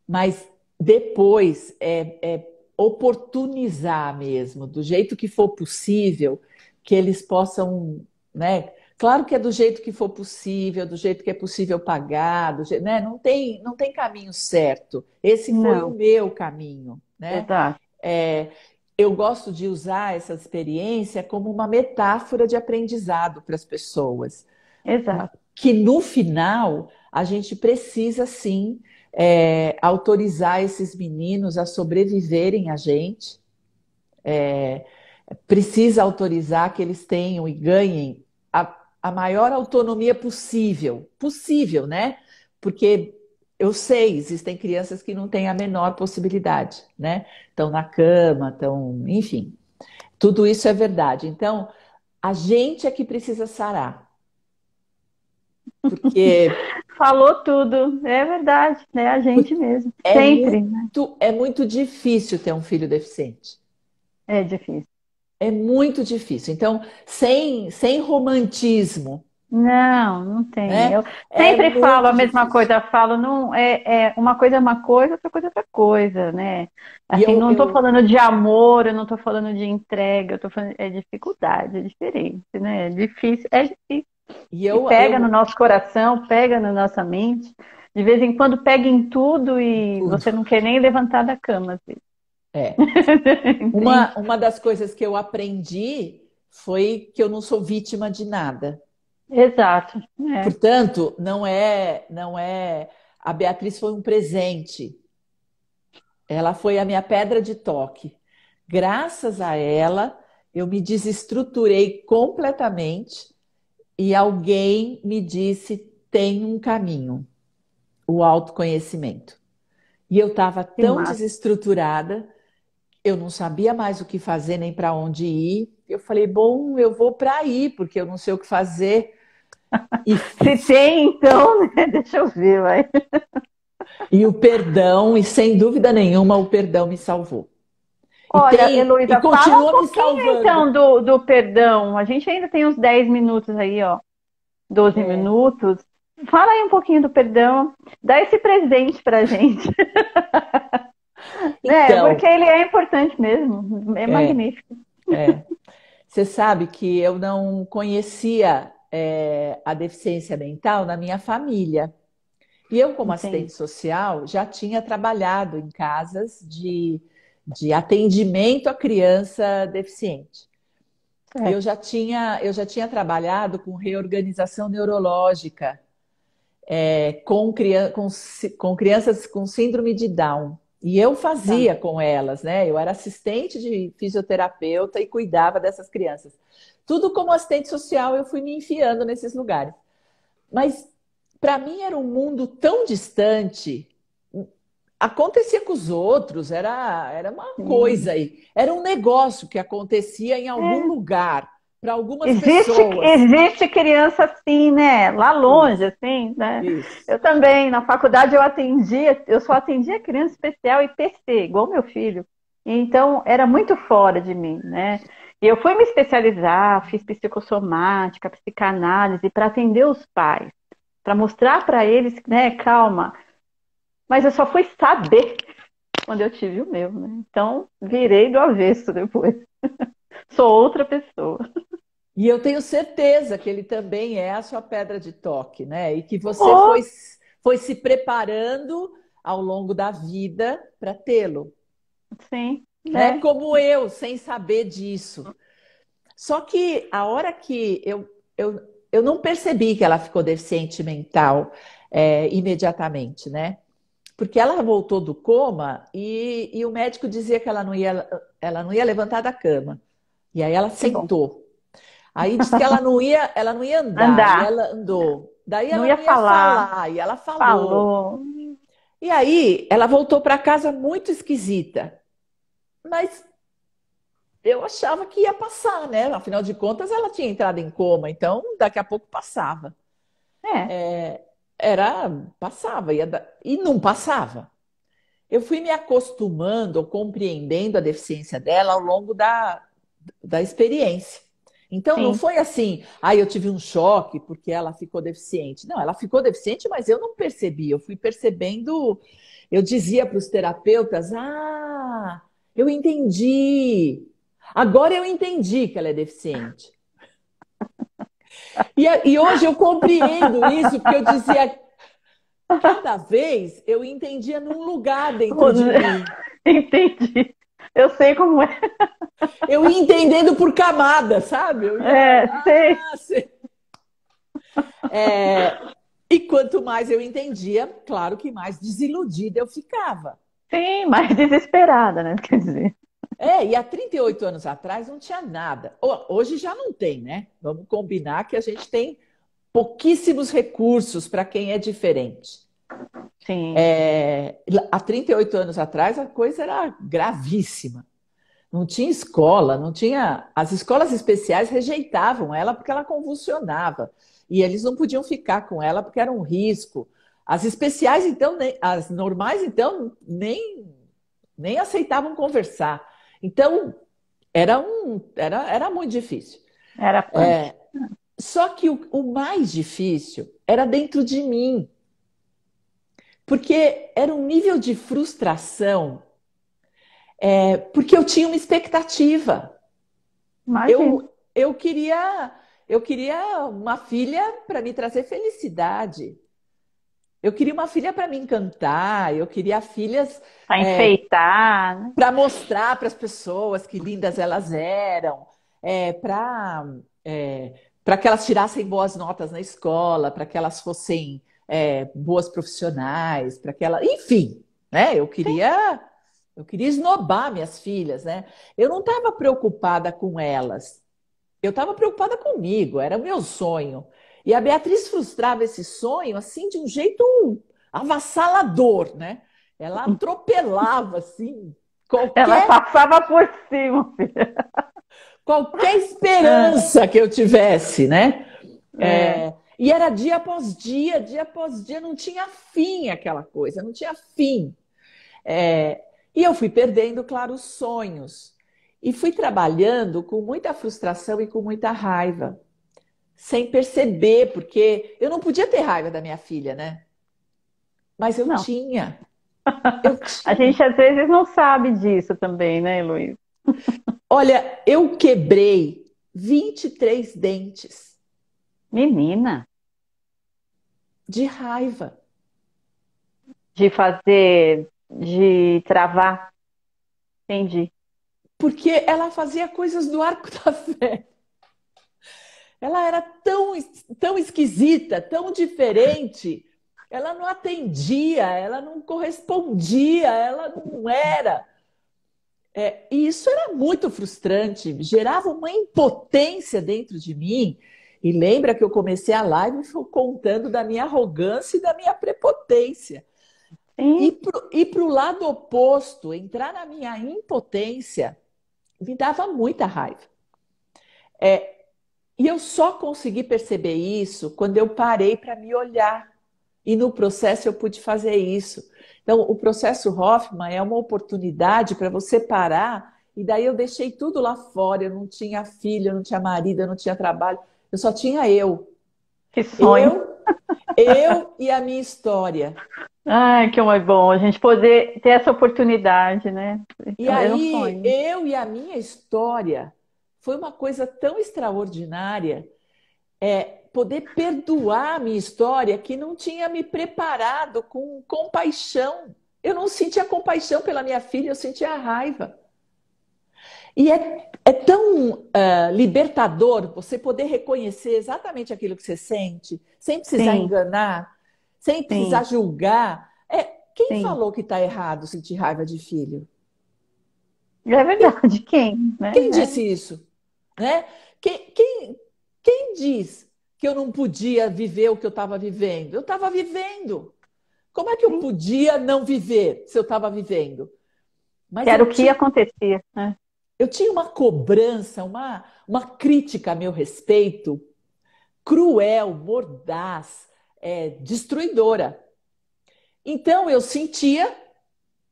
Mas depois é oportunizar mesmo, do jeito que for possível, que eles possam, né? Claro que é do jeito que for possível, do jeito que é possível pagar, né? Não tem caminho certo. Esse foi o Não, meu caminho, né? exato, É, eu gosto de usar essa experiência como uma metáfora de aprendizado para as pessoas, exato. que no final a gente precisa sim autorizar esses meninos a sobreviverem a gente, precisa autorizar que eles tenham e ganhem a maior autonomia possível, né? Porque eu sei, existem crianças que não têm a menor possibilidade, né? Estão na cama, estão, enfim, tudo isso é verdade. Então, a gente é que precisa sarar, porque Falou tudo, é verdade, é a gente mesmo. É Sempre, né? é muito difícil ter um filho deficiente. É difícil. É muito difícil. Então, sem romantismo, Não, não tem. né? Eu É sempre falo a muito mesma difícil. coisa, falo, não, uma coisa é uma coisa, outra coisa, né? E Assim, não estou eu falando de amor, eu não estou falando de entrega, eu estou falando é dificuldade, é diferente, né? É difícil, é difícil. e E eu, pega no eu nosso coração, pega na nossa mente. De vez em quando pega em tudo e tudo. você não quer nem levantar da cama, assim. É. Entende? Uma das coisas que eu aprendi foi que eu não sou vítima de nada. Exato. É. Portanto, não é a Beatriz foi um presente. Ela foi a minha pedra de toque. Graças a ela, eu me desestruturei completamente e alguém me disse: tem um caminho, o autoconhecimento. E eu estava Que tão massa. desestruturada, eu não sabia mais o que fazer nem para onde ir. Eu falei: bom, eu vou para aí, porque eu não sei o que fazer. E, Se tem, então, né? Deixa eu ver, vai. e o perdão, e sem dúvida nenhuma, o perdão me salvou. Olha, E Heloísa, fala um continua me pouquinho salvando. então do perdão. A gente ainda tem uns 10 minutos aí, ó. 12 É, minutos. Fala aí um pouquinho do perdão. Dá esse presente pra gente. Né? Porque então, ele é importante mesmo. É é, magnífico. é. Você sabe que eu não conhecia, a deficiência mental na minha família. E eu, como Entendi. assistente social, já tinha trabalhado em casas de atendimento à criança deficiente. É. Eu já tinha trabalhado com reorganização neurológica, com crianças com síndrome de Down. E eu Tá. fazia com elas, né? Eu era assistente de fisioterapeuta e cuidava dessas crianças. Tudo como assistente social, eu fui me enfiando nesses lugares. Mas para mim era um mundo tão distante. Acontecia com os outros, era uma coisa Sim. aí. Era um negócio que acontecia em algum É. lugar, para algumas Existe, pessoas. existe criança assim, né? Lá longe, Isso, assim, né? isso. Eu também, na faculdade eu só atendia criança especial e PC, igual meu filho. Então, era muito fora de mim, né? E eu fui me especializar, fiz psicossomática, psicanálise, para atender os pais, para mostrar para eles, né, calma. Mas eu só fui saber quando eu tive o meu, né? Então, virei do avesso depois. Sou outra pessoa. E eu tenho certeza que ele também é a sua pedra de toque, né? E que você Oh, foi se preparando ao longo da vida para tê-lo. sim, Não é né? como eu, sem saber disso. Só que a hora que eu não percebi que ela ficou deficiente mental, imediatamente, né? Porque ela voltou do coma e o médico dizia que ela não ia levantar da cama. E aí ela Que bom. sentou. Aí disse que ela não ia andar, e Andar. ela andou. Daí Não ela ia não ia falar. falar, e ela falou. Falou. E aí ela voltou para casa muito esquisita. Mas eu achava que ia passar, né? Afinal de contas, ela tinha entrado em coma, então daqui a pouco passava. É, Era, passava, e não passava. Eu fui me acostumando, compreendendo a deficiência dela ao longo da experiência. Então, não sim. foi assim, eu tive um choque porque ela ficou deficiente. Não, ela ficou deficiente, mas eu não percebi. Eu fui percebendo, eu dizia para os terapeutas: eu entendi. Agora eu entendi que ela é deficiente. E hoje eu compreendo isso, porque eu dizia, cada vez eu entendia num lugar dentro de mim. Entendi. Eu sei como é. Eu ia entendendo por camada, sabe? Eu ia. É, sei. Sei. É, e quanto mais eu entendia, claro que mais desiludida eu ficava. Sim, mais desesperada, né? Quer dizer. E há 38 anos atrás não tinha nada. Hoje já não tem, né? Vamos combinar que a gente tem pouquíssimos recursos para quem é diferente. Sim, Há 38 anos atrás a coisa era gravíssima. Não tinha escola, não tinha. As escolas especiais rejeitavam ela porque ela convulsionava. E eles não podiam ficar com ela porque era um risco. As especiais, então, as normais, então, nem aceitavam conversar. Então, era muito difícil. era punk. Só que o mais difícil era dentro de mim, porque era um nível de frustração, porque eu tinha uma expectativa. Imagina. Eu queria uma filha para me trazer felicidade. Eu queria uma filha para me encantar. Eu queria filhas Pra enfeitar, né? para mostrar para as pessoas que lindas elas eram, para que elas tirassem boas notas na escola, para que elas fossem boas profissionais, para que elas, enfim, né? Eu Sim, queria. Eu queria esnobar minhas filhas, né? Eu não estava preocupada com elas. Eu estava preocupada comigo, era o meu sonho. E a Beatriz frustrava esse sonho assim de um jeito avassalador, né? Ela atropelava assim Ela qualquer passava por cima, filha. qualquer É, esperança que eu tivesse, né? é. E era dia após dia, não tinha fim aquela coisa, não tinha fim. E eu fui perdendo, claro, os sonhos. E fui trabalhando com muita frustração e com muita raiva, sem perceber, porque eu não podia ter raiva da minha filha, né? Mas eu Não. tinha, eu A tinha. gente às vezes não sabe disso também, né, Luiz? Olha, eu quebrei 23 dentes Menina, de raiva. de travar, entendi. Porque ela fazia coisas do arco da fé. Ela era tão esquisita, tão diferente. Ela não atendia, ela não correspondia, ela não era. E isso era muito frustrante, gerava uma impotência dentro de mim. E lembra que eu comecei a live contando da minha arrogância e da minha prepotência. Sim, E para o lado oposto, entrar na minha impotência, me dava muita raiva. E eu só consegui perceber isso quando eu parei para me olhar. E no processo eu pude fazer isso. Então, o processo Hoffman é uma oportunidade para você parar. E daí eu deixei tudo lá fora. Eu não tinha filho, eu não tinha marido, eu não tinha trabalho. Eu só tinha eu. que sonho. Eu, eu e a minha história. Ai, que é bom a gente poder ter essa oportunidade, né? E É um aí, sonho. eu e a minha história foi uma coisa tão extraordinária. Poder perdoar a minha história que não tinha me preparado com compaixão. Eu não sentia compaixão pela minha filha, eu sentia raiva. E é tão libertador você poder reconhecer exatamente aquilo que você sente, sem precisar Sim, enganar, sem precisar sim, julgar. Quem sim. falou que está errado sentir raiva de filho? É verdade, quem, Quem né? disse isso? Né? Quem, quem, quem diz que eu não podia viver o que eu estava vivendo? Eu estava vivendo. Como é que eu Sim. podia não viver se eu estava vivendo? Que Mas era o que acontecia, né? eu tinha uma cobrança, uma crítica a meu respeito, cruel, mordaz, destruidora. Então eu sentia,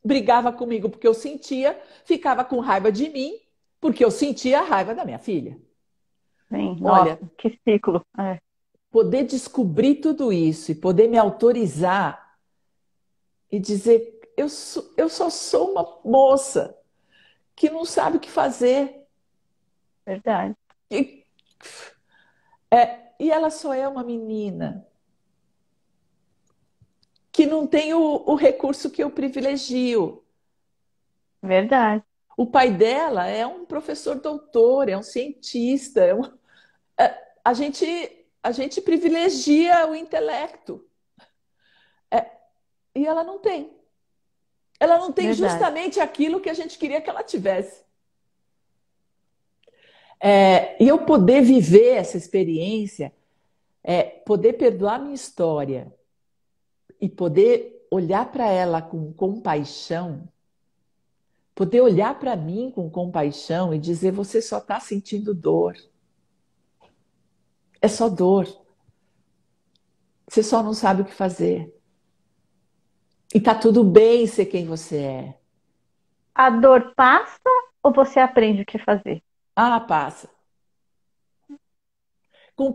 brigava comigo porque eu sentia, ficava com raiva de mim porque eu sentia a raiva da minha filha. Sim, nossa, Olha, que ciclo. É, poder descobrir tudo isso e poder me autorizar e dizer: eu só sou uma moça que não sabe o que fazer. verdade. E, e ela só é uma menina que não tem o recurso que eu privilegio. Verdade. O pai dela é um professor doutor, é um cientista. A gente, a gente privilegia o intelecto. E ela não tem. Ela não tem Verdade. justamente aquilo que a gente queria que ela tivesse. E eu poder viver essa experiência, poder perdoar minha história e poder olhar para ela com compaixão, poder olhar para mim com compaixão e dizer: você só está sentindo dor, é só dor, você só não sabe o que fazer. E tá tudo bem ser quem você é. A dor passa ou você aprende o que fazer? Ah, passa.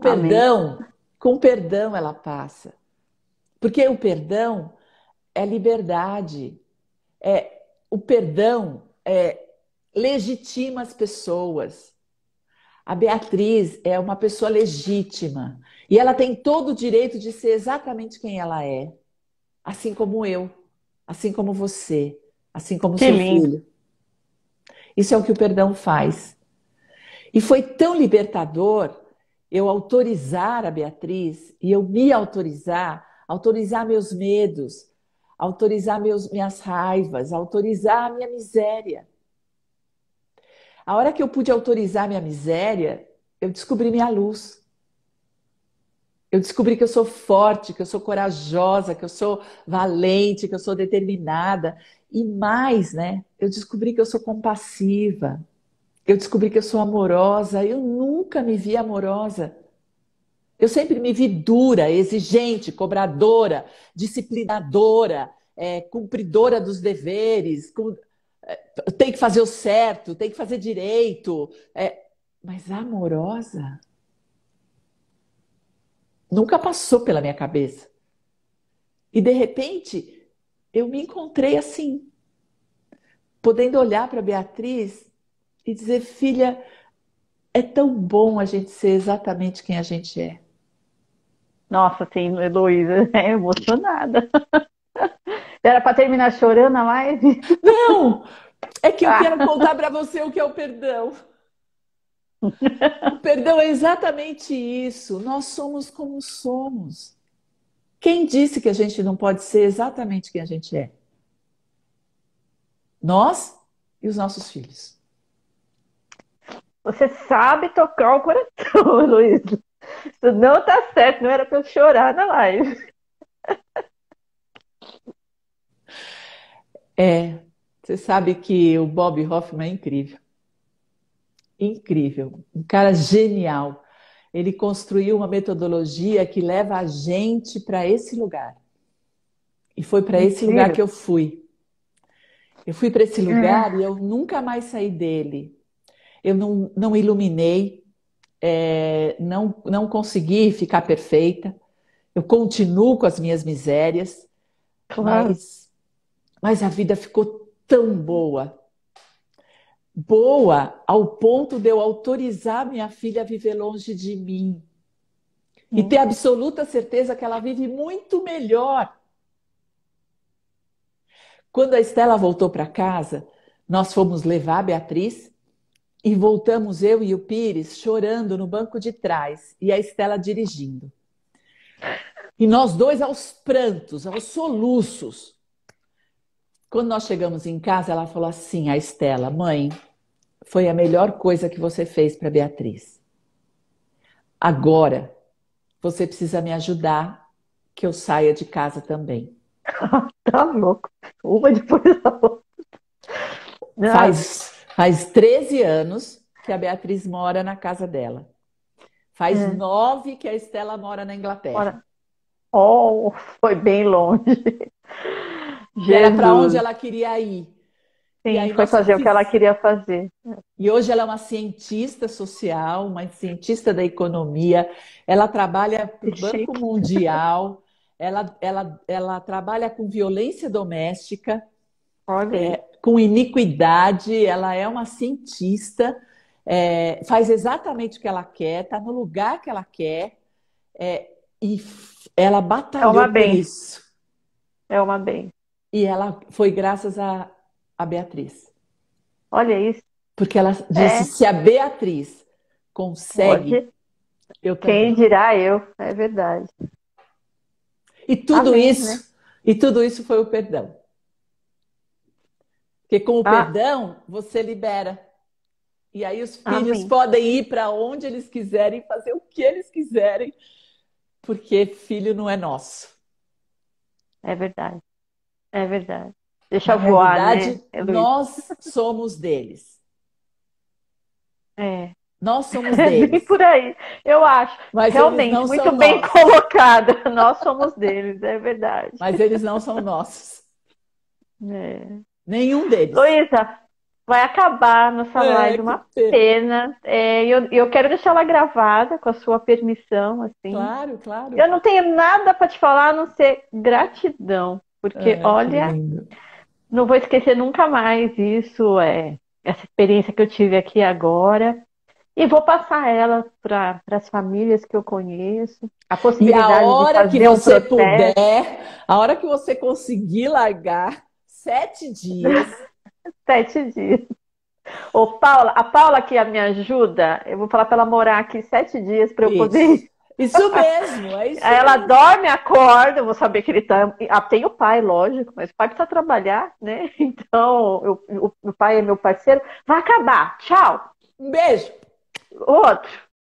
Amém. Com perdão ela passa. Porque o perdão é liberdade. O perdão legitima as pessoas. A Beatriz é uma pessoa legítima e ela tem todo o direito de ser exatamente quem ela é, assim como eu, assim como você, assim como Que seu lindo. filho. Isso é o que o perdão faz. E foi tão libertador eu autorizar a Beatriz e eu me autorizar, autorizar meus medos, autorizar minhas raivas, autorizar a minha miséria. A hora que eu pude autorizar minha miséria, eu descobri minha luz. Eu descobri que eu sou forte, que eu sou corajosa, que eu sou valente, que eu sou determinada. E mais, né? Eu descobri que eu sou compassiva. Eu descobri que eu sou amorosa. Eu nunca me vi amorosa. Eu sempre me vi dura, exigente, cobradora, disciplinadora, cumpridora dos deveres. Tem que fazer o certo, tem que fazer direito. Mas amorosa nunca passou pela minha cabeça. E de repente eu me encontrei assim, podendo olhar para Beatriz e dizer: filha, é tão bom a gente ser exatamente quem a gente é. Nossa, sim, Heloísa, é emocionada. Era para terminar chorando a live? Não! É que eu quero Ah, contar para você o que é o perdão. O perdão é exatamente isso. Nós somos como somos. Quem disse que a gente não pode ser exatamente quem a gente é? Nós e os nossos filhos. você sabe tocar o coração, Heloísa. Isso não tá certo, não era para eu chorar na live. Você sabe que o Bob Hoffman é incrível. Incrível. Um cara genial. Ele construiu uma metodologia que leva a gente para esse lugar. E foi para esse lugar Incrível. que eu fui. Eu fui para esse lugar É. e eu nunca mais saí dele. Eu não iluminei, não consegui ficar perfeita. Eu continuo com as minhas misérias, Claro. mas a vida ficou tão boa. Boa ao ponto de eu autorizar minha filha a viver longe de mim. E ter absoluta certeza que ela vive muito melhor. Quando a Estela voltou para casa, nós fomos levar a Beatriz e voltamos eu e o Pires chorando no banco de trás e a Estela dirigindo. E nós dois aos prantos, aos soluços. Quando nós chegamos em casa, ela falou assim, a Estela: mãe, foi a melhor coisa que você fez para Beatriz. Agora, você precisa me ajudar que eu saia de casa também. Tá louco. Uma depois da outra. Não, Faz 13 anos que a Beatriz mora na casa dela. Faz é. 9 que a Estela mora na Inglaterra. Ora, oh, foi bem longe. E era para onde Jesus. ela queria ir. E Sim, aí foi nós fazer o que ela queria fazer. E hoje ela é uma cientista social, uma cientista da economia. Ela trabalha para Que o Banco chique. Mundial. Ela trabalha com violência doméstica, Olha aí. com iniquidade. Ela é uma cientista, faz exatamente o que ela quer, está no lugar que ela quer, e ela É batalhou uma por benção. isso. É uma benção. E ela foi graças a Beatriz. Olha isso. Porque ela disse: É, se a Beatriz consegue, pode. eu Quem também. dirá eu? É verdade. E tudo Amém, né? isso, e tudo isso foi o perdão. Porque com o Ah, perdão, você libera. E aí os filhos amém. podem ir para onde eles quiserem, fazer o que eles quiserem, porque filho não é nosso. É verdade. É verdade. Deixa Na voar, né, realidade, Luiz? nós somos deles. É. Nós somos É bem deles. por aí. Eu acho. Mas eles Realmente, não muito são bem nossos. colocada. Nós somos deles, é verdade. Mas eles não são nossos. É. Nenhum deles. Luísa, vai acabar nossa live, Que uma pena. pena. Eu quero deixar ela gravada com a sua permissão, assim. Claro, claro. Eu não tenho nada para te falar a não ser gratidão, porque Que olha, lindo. não vou esquecer nunca mais isso, essa experiência que eu tive aqui agora. E vou passar ela para as famílias que eu conheço, a E a possibilidade de hora que fazer um você processo. puder, a hora que você conseguir largar, 7 dias. 7 dias. Ô, Paula, a Paula que me ajuda, eu vou falar para ela morar aqui 7 dias para eu poder Isso, ir. Isso mesmo, é isso Aí ela mesmo. dorme, acorda, eu vou saber que ele tá. Ah, tem o pai, lógico, mas o pai precisa trabalhar, né? Então, o pai é meu parceiro. Vai acabar, tchau. Um beijo. Outro.